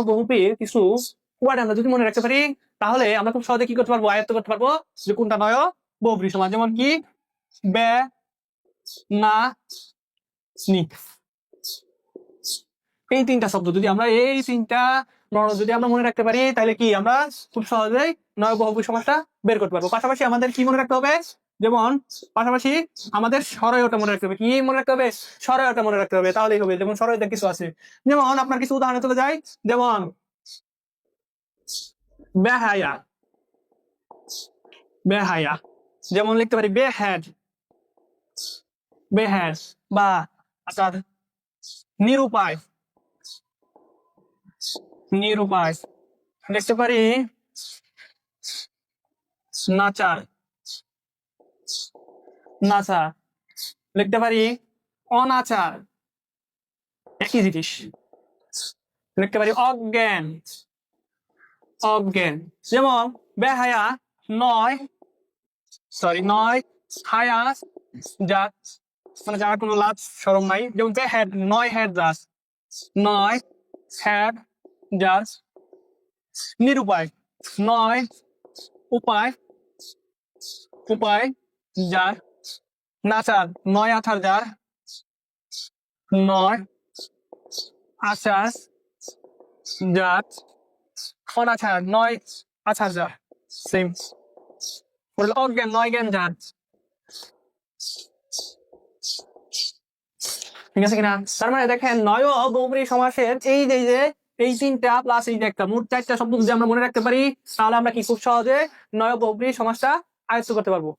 বহুব্রীর কিছু ওয়ার্ড আমরা যদি মনে রাখতে পারি তাহলে আমরা খুব সহজে কি করতে পারবো, আয়ত্ত করতে পারবো যে কোনটা নয় বহুব্রী সমাস। যেমন কি বে না নি, এই তিনটা শব্দ যদি আমরা এই তিনটা বর্ণ যদি আমরা মনে রাখতে পারি তাহলে কি আমরা খুব সহজেই নয় বহুব্রী সমাসটা বের করতে পারবো। পাশাপাশি আমাদের কি মনে রাখতে হবে, যেমন পাশাপাশি আমাদের সরয়টা মনে রাখতে হবে। কি মনে রাখতে হবে? সরয়টা মনে রাখতে হবে, তাহলেই হবে। যেমন সরয়টা কিছু আছে, যেমন আপনার কিছু উদাহরণ চলে যায়, যেমন বেহায়া, বেহায়া, যেমন লিখতে পারি বেহ্যাড, বেহ্যাড, বা আপনার নিরুপায়, নিরুপায় লিখতে পারি নাচার, নাচার লিখতে পারি অনাচার, একই জিনিস। লিখতে পারি অজ্ঞান, অজ্ঞান। যেমন বেহায়া নয়, সরি নয় হায়া যা মানে যার কোনো লাভ শরম নাই। যেমন বেহ্যাড নয় হ্যাড জাস, নয় হ্যাড জাস। নিরুপায় নয় উপায়, উপায় যার। নাচার নয় আচার যার, নয় আচার যার। অনাচার নয় আচার যার, সেম। অজ্ঞান নয় জ্ঞান যার। ঠিক আছে কিনা? তার মানে দেখেন নয় বহুব্রী সমাসের এই যে এই তিনটা প্লাস এই যে একটা, মোট চারটা শব্দ যদি আমরা মনে রাখতে পারি তাহলে আমরা কি খুব সহজে নয় বহুব্রী সমাসটা আয়ত্ত করতে পারবো।